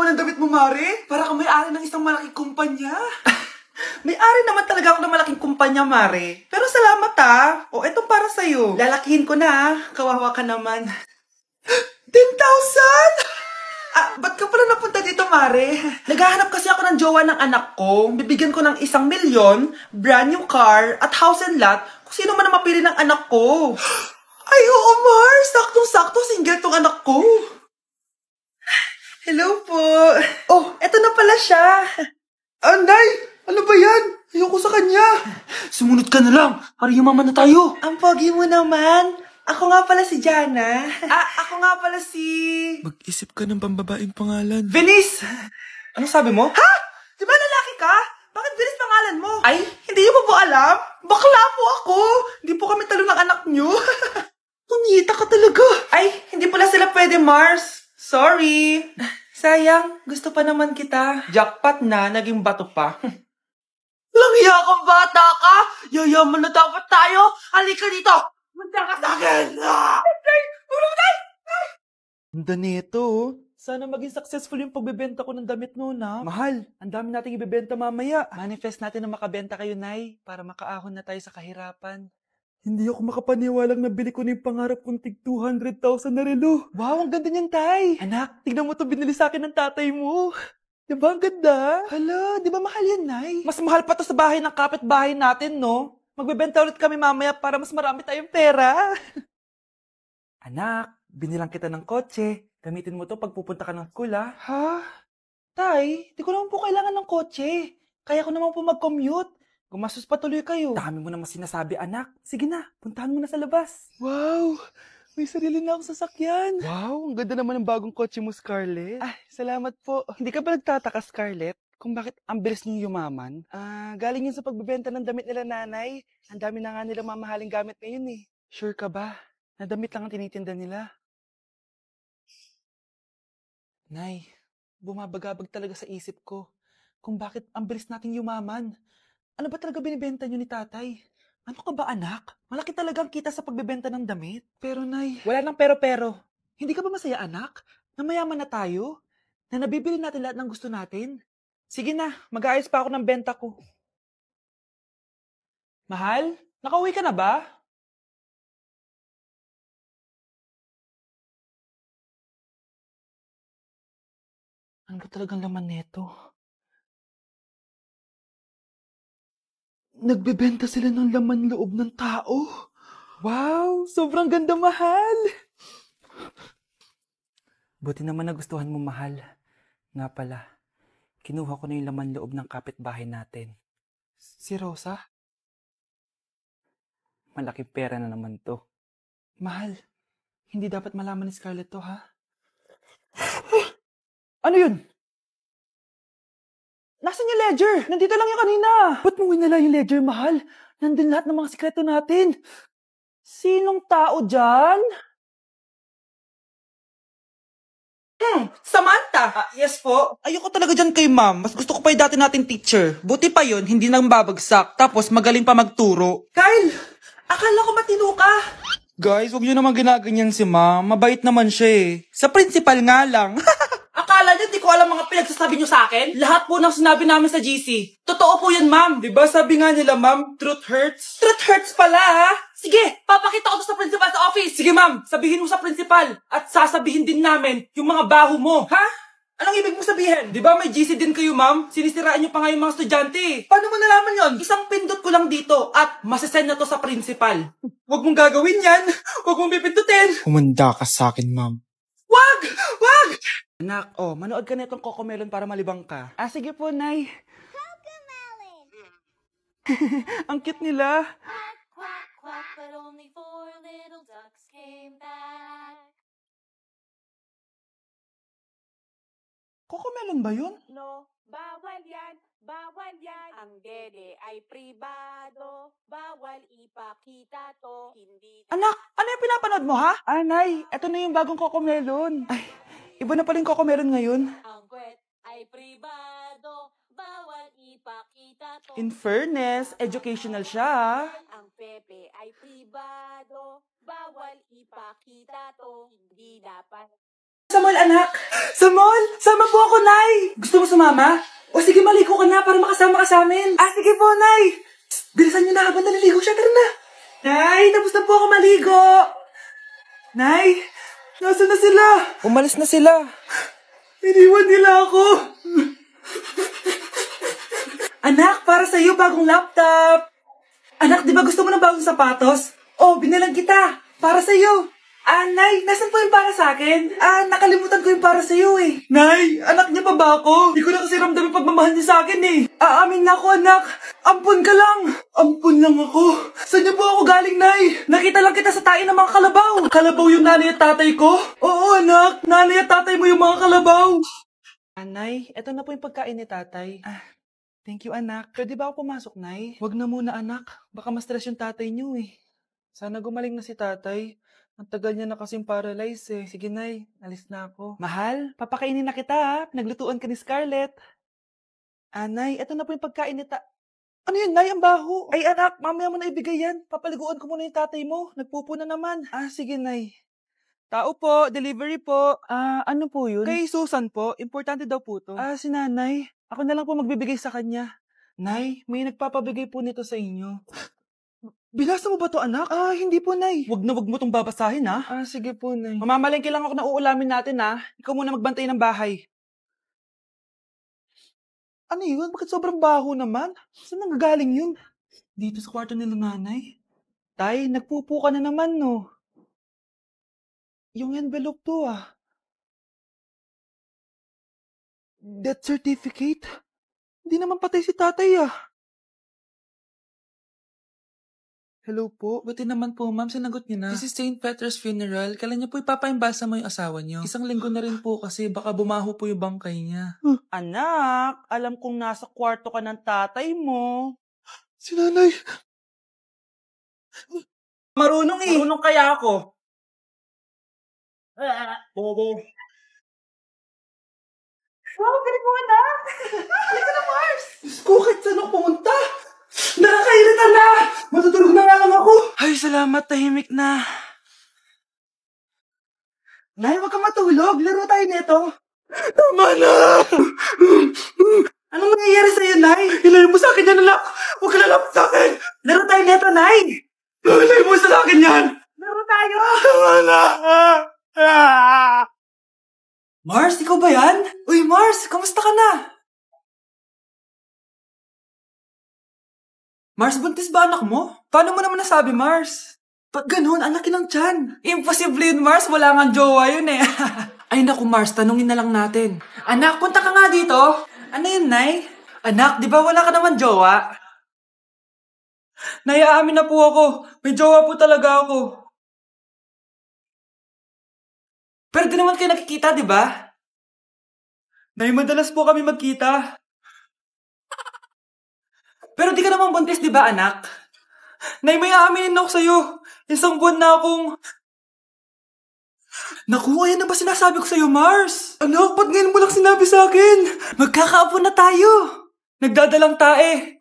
naman ang damit mo, Mare. Para kang may-ari ng isang malaking kumpanya. May-ari naman talaga ako ng malaking kumpanya, Mare. Pero salamat O, etong para sa'yo. Lalakihin ko na Kawawa ka naman. 10,000? Ba't ka pala napunta dito, Mare? Naghahanap kasi ako ng jowa ng anak ko. Bibigyan ko ng 1,000,000, brand new car, at house and lot kung sino man ang mapili ng anak ko. Ay, oo, Mar! Saktong-sakto, single tong anak ko. Hello po. Oh, eto na pala siya. Nay! Ano ba yan? Ayoko sa kanya. Sumunod ka na lang. Para yumaman na tayo. Ang pogi mo naman. Ako nga pala si Jana. Ako nga pala si... Mag-isip ka ng pambabaing pangalan. Venice! Ano sabi mo? Ha? Di ba lalaki ka? Bakit Venice pangalan mo? Ay, hindi niyo pa po alam? Bakla po ako. Hindi po kami talo ng anak niyo. Punyita ka talaga. Ay, hindi pala sila pwede, Mars. Sorry. Sayang, gusto pa naman kita. Jackpot na, naging bato pa. Langya kang bata ka! Yayaman na dapat tayo! Halika dito! Munta ka sa akin! Ganda nito. Sana maging successful yung pagbebenta ko ng damit mo, na. Mahal, ang dami nating ibebenta mamaya. Manifest natin na makabenta kayo, Nay, para makaahon na tayo sa kahirapan. Hindi ako makapaniwalang nabili ko na yung pangarap kong tig 200,000 na relo. Wow, ang ganda niyan, Tay. Anak, tignan mo to, binili sa akin ng tatay mo. Diba ang ganda? Hala, di ba mahal yan, Nay? Mas mahal pa to sa bahay ng kapitbahay natin, no? Magbebenta ulit kami mamaya para mas marami tayong pera. Anak, binilang kita ng kotse. Gamitin mo to pag pupunta ka ng school, Ha? Tay, di ko naman po kailangan ng kotse. Kaya ko naman po mag-commute. Gumastos pa tuloy kayo. Dami mo naman sinasabi, anak. Sige na, puntahan mo na sa labas. Wow! May sarili na akong sasakyan. Wow, ang ganda naman ng bagong kotse mo, Scarlett. Ay, salamat po. Hindi ka ba nagtataka, Scarlett, kung bakit ang bilis niyo yumaman? Galing yun sa pagbebenta ng damit nila, nanay. Ang dami na nga nila mamahaling gamit ngayon, Sure ka ba? Na damit lang ang tinitinda nila? Nay, bumabagabag talaga sa isip ko kung bakit ang bilis nating yumaman. Ano ba talaga binibenta nyo ni tatay? Ano ka ba, anak? Malaki talagang kita sa pagbebenta ng damit. Pero, Nay, wala nang pero-pero. Hindi ka ba masaya, anak? Na mayaman na tayo? Na nabibili natin lahat ng gusto natin? Sige na, mag-aayos pa ako ng benta ko. Mahal, nakauwi ka na ba? Ano ba talagang laman neto? Nagbebenta sila ng laman loob ng tao. Wow, sobrang ganda, mahal. Buti naman nagustuhan mo, mahal. Nga pala, kinuha ko na yung laman loob ng kapitbahay natin. Si Rosa? Malaking pera na naman to. Mahal, hindi dapat malaman ni Scarlett to, ha? Ano yun? Nasaan yung ledger? Nandito lang yung kanina. Ba't mo winala yung ledger, mahal? Nandun lahat ng mga sikreto natin. Sinong tao dyan? Samantha! Yes po? Ayoko talaga dyan kay ma'am. Mas gusto ko pa yung dati nating teacher. Buti pa yun, hindi nang babagsak. Tapos magaling pa magturo. Kyle! Akala ko matino ka. Guys, huwag nyo naman ginaganyan si ma'am. Mabait naman siya Sa principal nga lang. Akala niyo, di ko alam mga pinagsasabi niyo sa akin? Lahat po ng sinabi namin sa GC. Totoo po yan, ma'am. Diba sabi nga nila, ma'am, truth hurts? Truth hurts pala, Sige, papakita ko to sa principal sa office. Sige, ma'am, sabihin mo sa principal. At sasabihin din namin yung mga baho mo. Ha? Anong ibig mo sabihin? Diba may GC din kayo, ma'am? Sinisiraan niyo pa nga yung mga estudyante. Paano mo nalaman yon? Isang pindot ko lang dito at masasend na to sa principal. Huwag mong gagawin yan. Huwag mong pipindutin. Humanda ka sa akin, ma'am. Wag! Wag! Anak, manood ka na itong Cocomelon para malibang ka. Sige po, Nay. Cocomelon! Ang cute nila. Quack, quack, quack, but only 4 little ducks came back. Cocomelon ba yun? No, bawal yan, bawal yan. Ang dede ay pribado, bawal ipakita to, hindi... Anak, ano yung pinapanood mo, ha? Nay, eto na yung bagong Cocomelon. Ay, iba na pala yung Cocomelon ngayon. Ang kwet ay pribado, bawal ipakita to. In fairness, educational siya, Ang pepe ay pribado, bawal ipakita to, hindi dapat. Sa mo mall, anak. Sa mall? Sama po ako, Nay. Gusto mo sumama? O sige, maligo ka na para makasama ka sa amin. Ah, sige po, Nay. Psst, bilisan niyo na habang naliligo siya. Tara na. Nay, tapos na po ako maligo. Nay, nasaan na sila? Umalis na sila. Iniwan nila ako. Anak, para sa'yo bagong laptop. Anak, di ba gusto mo ng bagong sapatos? Oh, binilang kita. Para sa'yo. Ah, Nay, nasan po yung para sa akin? Ah, nakalimutan ko yung para sa'yo eh. Nay, anak niya pa ba ako? Di ko na kasi ramdam yung pagmamahal niya sa akin eh. Aamin na ako, anak. Ampun ka lang. Ampun lang ako. Saan niyo po ako galing, Nay? Nakita lang kita sa tae ng mga kalabaw. Kalabaw yung nanay at tatay ko? Oo, anak. Nanay at tatay mo yung mga kalabaw. Nay, eto na po yung pagkain ni tatay. Thank you, anak. Pwede ba ako pumasok, Nay? Wag na muna, anak. Baka ma-stress yung tatay niyo eh. Sana gumaling na si tatay. Ang tagal niya na kasing paralyzed eh. Sige, Nay. Alis na ako. Mahal, papakainin na kita ha. Naglutuan ka ni Scarlett. Nay, eto na po yung pagkain ni Ano yun, Nay? Ang baho. Ay, anak, mamaya mo na ibigay yan. Papaliguan ko muna yung tatay mo. Nagpupo na naman. Sige, Nay. Tao po, delivery po. Ano po yun? Kay Susan po, importante daw po to. Si nanay. Ako na lang po magbibigay sa kanya. Nay, may nagpapabigay po nito sa inyo. Binasa mo ba to, anak? Hindi po, Nay. Wag na wag mo tong babasahin, ha? Sige po, Nay. Mamamalengke lang ako na uulamin natin, ha? Ikaw muna magbantay ng bahay. Ano yun? Bakit sobrang baho naman? Saan nanggagaling yun? Dito sa kwarto nila nanay. Tay, nagpupo ka na naman, no? Yung envelope to, Death certificate? Hindi naman patay si tatay, Hello po. Buti naman po, ma'am. Sinagot niyo na. This is St. Peter's Funeral. Kailan niyo po ipapaimbasa mo yung asawa niyo? Isang linggo na rin po kasi baka bumaho po yung bangkay niya. Anak, alam kong nasa kwarto ka ng tatay mo. Si nanay. Marunong eh. Marunong kaya ako. Bobo. Wow, galing mo na! Halika na, Mars! Diyos ko, kahit saan ako pumunta! Nakakairita na! Matutulog na nga lang ako! Ay, salamat, tahimik na. Nay, wag kang matulog. Laro tayo nito. Tama na! Anong nangyayari sa'yo, Nay? Ilayo mo sa akin yan, anak! Huwag ka lalapit sa akin! Laro tayo nito, Nay! Ilayo mo sa akin yan! Laro tayo! Tama na! Mars, ikaw ba yan? Uy, Mars, kamusta ka na? Mars, buntis ba anak mo? Paano mo naman nasabi, Mars? Ba't ganun? Ang laki ng tiyan. Imposible yun, Mars. Wala nga jowa yun eh. Ay naku, Mars, tanungin na lang natin. Anak, punta ka nga dito. Ano yun, Nay? Anak, di ba wala ka naman jowa? Nay, aamin na po ako. May jowa po talaga ako. Pero di naman kayo nakikita, di ba? Nay, madalas po kami magkita. Pero di ka naman buntis, di ba, anak? Nay, may aaminin ako sa'yo. Isang buwan na akong... Naku, ayan na ba sinasabi ko sa'yo, Mars? Anak, ba't ngayon mo lang sinabi sa akin? Magkakaapo na tayo. Nagdadalang tae.